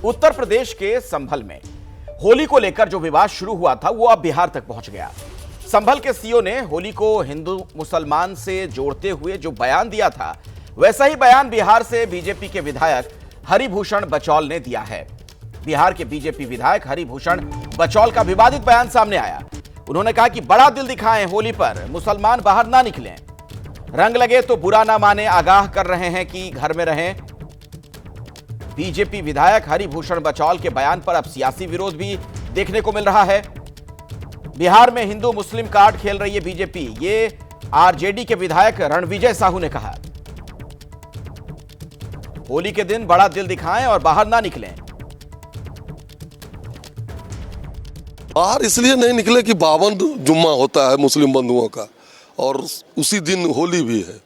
उत्तर प्रदेश के संभल में होली को लेकर जो विवाद शुरू हुआ था वो अब बिहार तक पहुंच गया। संभल के सीओ ने होली को हिंदू मुसलमान से जोड़ते हुए जो बयान दिया था, वैसा ही बयान बिहार से बीजेपी के विधायक हरिभूषण बचौल ने दिया है। बिहार के बीजेपी विधायक हरिभूषण बचौल का विवादित बयान सामने आया। उन्होंने कहा कि बड़ा दिल दिखाएं, होली पर मुसलमान बाहर ना निकलें, रंग लगे तो बुरा ना माने, आगाह कर रहे हैं कि घर में रहें। बीजेपी विधायक हरिभूषण बचौल के बयान पर अब सियासी विरोध भी देखने को मिल रहा है। बिहार में हिंदू मुस्लिम कार्ड खेल रही है बीजेपी, ये आरजेडी के विधायक रणविजय साहू ने कहा। होली के दिन बड़ा दिल दिखाएं और बाहर ना निकलें। बाहर इसलिए नहीं निकले कि 52 जुम्मा होता है मुस्लिम बंधुओं का, और उसी दिन होली भी है।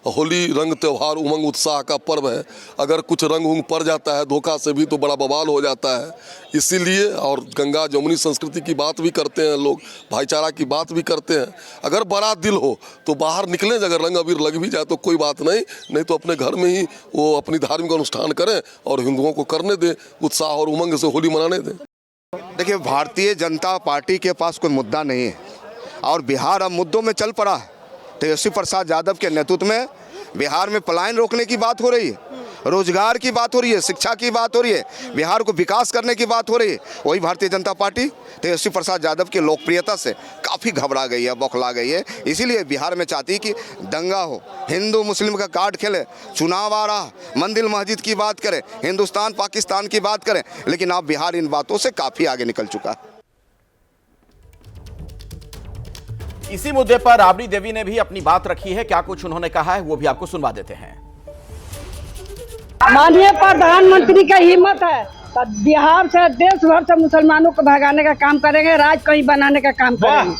होली रंग त्योहार उमंग उत्साह का पर्व है। अगर कुछ रंग उंग पड़ जाता है धोखा से भी तो बड़ा बवाल हो जाता है। इसीलिए और गंगा जमुनी संस्कृति की बात भी करते हैं लोग, भाईचारा की बात भी करते हैं। अगर बड़ा दिल हो तो बाहर निकलें, अगर रंग अबीर लग भी जाए तो कोई बात नहीं तो अपने घर में ही वो अपनी धार्मिक अनुष्ठान करें और हिंदुओं को करने दें, उत्साह और उमंग से होली मनाने दें। देखिए, भारतीय जनता पार्टी के पास कोई मुद्दा नहीं है और बिहार अब मुद्दों में चल पड़ा है। तेजस्वी प्रसाद यादव के नेतृत्व में बिहार में पलायन रोकने की बात हो रही है, रोजगार की बात हो रही है, शिक्षा की बात हो रही है, बिहार को विकास करने की बात हो रही है। वही भारतीय जनता पार्टी तेजस्वी प्रसाद यादव की लोकप्रियता से काफ़ी घबरा गई है, बौखला गई है। इसीलिए बिहार में चाहती है कि दंगा हो, हिंदू मुस्लिम का कार्ड खेले, चुनाव आ रहा, मंदिर मस्जिद की बात करें, हिंदुस्तान पाकिस्तान की बात करें, लेकिन अब बिहार इन बातों से काफ़ी आगे निकल चुका है। इसी मुद्दे पर राबड़ी देवी ने भी अपनी बात रखी है। क्या कुछ उन्होंने कहा है वो भी आपको सुनवा देते हैं। माननीय प्रधानमंत्री का हिम्मत है तो बिहार से देश भर से मुसलमानों को भगाने का काम करेंगे, राज कहीं बनाने का काम करेंगे।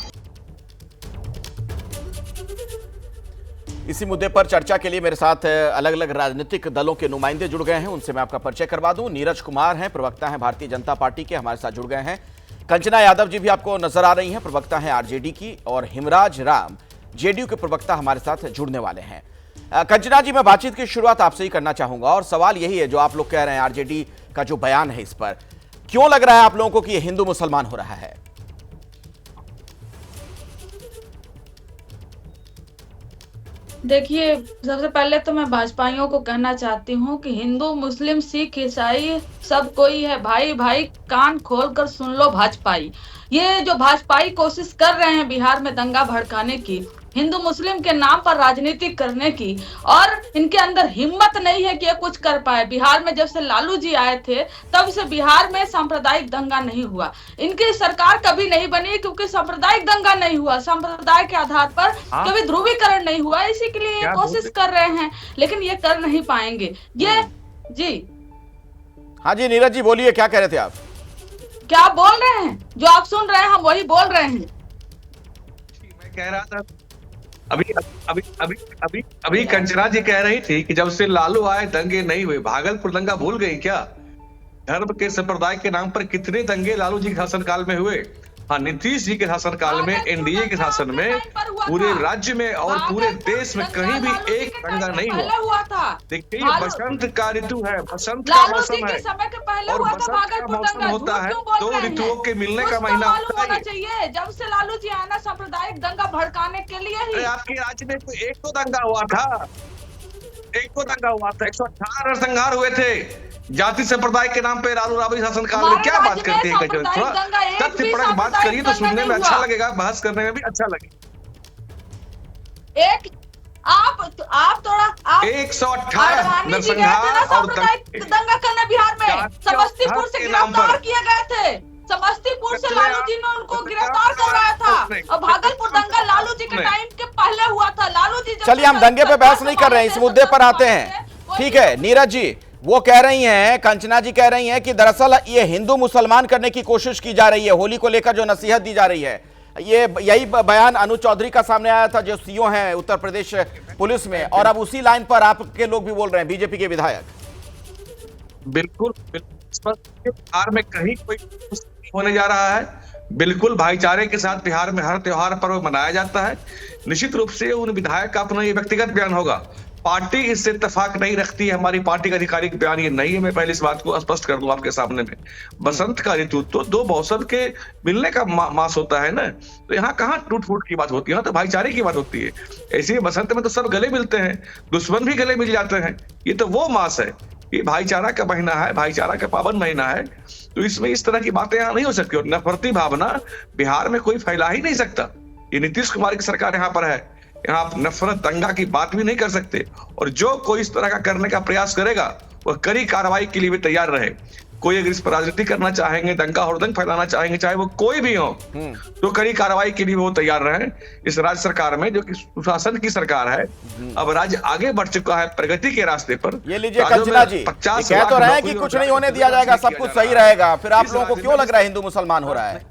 इसी मुद्दे पर चर्चा के लिए मेरे साथ अलग अलग राजनीतिक दलों के नुमाइंदे जुड़ गए हैं। उनसे मैं आपका परिचय करवा दूं। नीरज कुमार हैं, प्रवक्ता हैं भारतीय जनता पार्टी के, हमारे साथ जुड़ गए हैं। कंचना यादव जी भी आपको नजर आ रही हैं, प्रवक्ता हैं आरजेडी की, और हिमराज राम जेडीयू के प्रवक्ता हमारे साथ जुड़ने वाले हैं। कंचना जी, मैं बातचीत की शुरुआत आपसे ही करना चाहूंगा और सवाल यही है जो आप लोग कह रहे हैं, आरजेडी का जो बयान है इस पर क्यों लग रहा है आप लोगों को कि ये हिंदू मुसलमान हो रहा है? देखिए, सबसे पहले तो मैं भाजपाइयों को कहना चाहती हूँ कि हिंदू मुस्लिम सिख ईसाई सब कोई है, भाई भाई कान खोल कर सुन लो भाजपाई। ये जो भाजपाई कोशिश कर रहे हैं बिहार में दंगा भड़काने की, हिंदू मुस्लिम के नाम पर राजनीति करने की, और इनके अंदर हिम्मत नहीं है कि ये कुछ कर पाए। बिहार में जब से लालू जी आए थे तब से बिहार में सांप्रदायिक दंगा नहीं हुआ। इनकी सरकार कभी नहीं बनी क्योंकि सांप्रदायिक दंगा नहीं हुआ, संप्रदाय के आधार पर कभी ध्रुवीकरण नहीं हुआ। इसी के लिए ये कोशिश कर रहे हैं, लेकिन ये कर नहीं पाएंगे। ये जी हाँ जी, नीरज जी बोलिए, क्या कह रहे थे आप? क्या बोल रहे हैं? जो आप सुन रहे हैं हम वही बोल रहे हैं। मैं कह रहा था अभी कंचना जी कह रही थी कि जब से लालू आए दंगे नहीं हुए। भागलपुर दंगा भूल गई क्या? धर्म के संप्रदाय के नाम पर कितने दंगे लालू जी के शासनकाल में हुए। हाँ, नीतीश जी के शासनकाल में, एनडीए के शासन में पूरे राज्य में और पूरे देश में कहीं भी एक दंगा नहीं हुआ। देखिए, बसंत का ऋतु है, बसंत का मौसम है, और बसंत का मौसम होता है, 2 ऋतुओं के मिलने का महीना होता है। जब से लालू जी आना सांप्रदायिक दंगा भड़काने के लिए ही। आपके राज्य में तो एक तो दंगा हुआ था, 118 नरसंहार हुए थे जाति संप्रदाय के नाम पे लालू राबड़ी शासनकाल में। क्या बात करती है? थोड़ा तथ्यपरक बात करिए तो सुनने में अच्छा लगेगा, बहस करने में भी अच्छा लगेगा। आप थोड़ा 118 नरसंहार और दंगा करने बिहार में समस्तीपुर से गिरफ्तार किए गए थे। समस्तीपुर से लालू जी ने उनको गिरफ्तार करवाया था, और भागलपुर दंगा लालू जी के टाइम के पहले हुआ था। लालू जी, चलिए हम दंगे पे बहस नहीं कर रहे हैं, इस मुद्दे पर आते हैं। ठीक है नीरज जी, वो कह रही हैं, कंचना जी कह रही हैं कि दरअसल ये हिंदू मुसलमान करने की कोशिश की जा रही है। होली को लेकर जो नसीहत दी जा रही है, ये यही बयान अनुज चौधरी का सामने आया था जो सीओ हैं उत्तर प्रदेश पुलिस में, और अब उसी लाइन पर आपके लोग भी बोल रहे हैं, बीजेपी के विधायक। बिल्कुल बिहार में कहीं कोई होने जा रहा है। बिल्कुल भाईचारे के साथ बिहार में हर त्योहार पर्व मनाया जाता है। निश्चित रूप से उन विधायक का अपना ये व्यक्तिगत बयान होगा, पार्टी इससे इत्तेफाक नहीं रखती है। हमारी पार्टी का आधिकारिक बयान ये नहीं है। मैं पहले इस बात को स्पष्ट कर दूं आपके सामने में। बसंत का ऋतु तो दो मौसम के मिलने का मास होता है ना, तो यहाँ कहाँ टूट फूट की बात होती है, यहाँ तो भाईचारे की बात होती है। ऐसे ही बसंत में तो सब गले मिलते हैं, दुश्मन भी गले मिल जाते हैं। ये तो वो मास है, ये भाईचारा का महीना है, भाईचारा का पावन महीना है। तो इसमें इस तरह की बातें यहाँ नहीं हो सकती। और नफरती भावना बिहार में कोई फैला ही नहीं सकता। ये नीतीश कुमार की सरकार यहाँ पर है, यहाँ आप नफरत दंगा की बात भी नहीं कर सकते। और जो कोई इस तरह का करने का प्रयास करेगा वह कड़ी कार्रवाई के लिए भी तैयार रहे। कोई अगर इस पर राजनीति करना चाहेंगे, दंगा हुड़दंग फैलाना चाहेंगे, चाहे वो कोई भी हो, तो कड़ी कार्रवाई के लिए वो तैयार रहे। इस राज्य सरकार में, जो कि सुशासन की सरकार है, अब राज्य आगे बढ़ चुका है प्रगति के रास्ते पर। ये लीजिए कंचना जी, कह तो रहे हैं कि कुछ नहीं होने दिया जाएगा, सब कुछ सही रहेगा, फिर आप लोगों को क्यों लग रहा है हिंदू मुसलमान हो रहा है?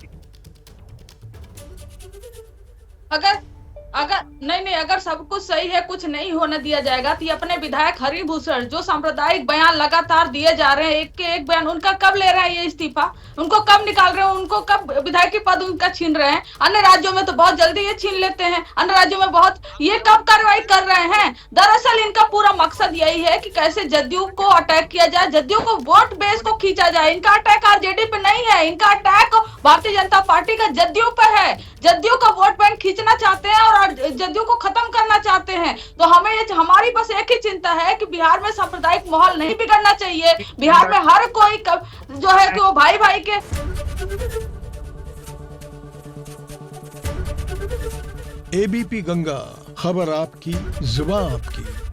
अगर सब कुछ सही है, कुछ नहीं होने दिया जाएगा, तो ये अपने विधायक हरिभूषण जो सांप्रदायिक बयान लगातार दिए जा रहे हैं, एक के एक बयान, उनका कब ले रहे हैं ये इस्तीफा? उनको कब निकाल रहे हैं? उनको कब विधायक की पद उनका छीन रहे हैं? अन्य राज्यों में तो बहुत जल्दी ये छीन लेते हैं, अन्य राज्यों में बहुत, ये कब कार्रवाई कर रहे हैं? दरअसल इनका पूरा मकसद यही है कि कैसे जदयू को अटैक किया जाए, जदयू को वोट बेस को खींचा जाए। इनका अटैक आरजेडी पे नहीं है, इनका अटैक भारतीय जनता पार्टी का जदयू पे है। जदयू का वोट बैंक खींचना चाहते हैं और जदयू को खत्म करना चाहते हैं। तो हमारी बस एक ही चिंता है कि बिहार में सांप्रदायिक माहौल नहीं बिगड़ना चाहिए। बिहार में हर कोई जो है कि वो भाई भाई के। एबीपी गंगा, खबर आपकी, जुबान आपकी।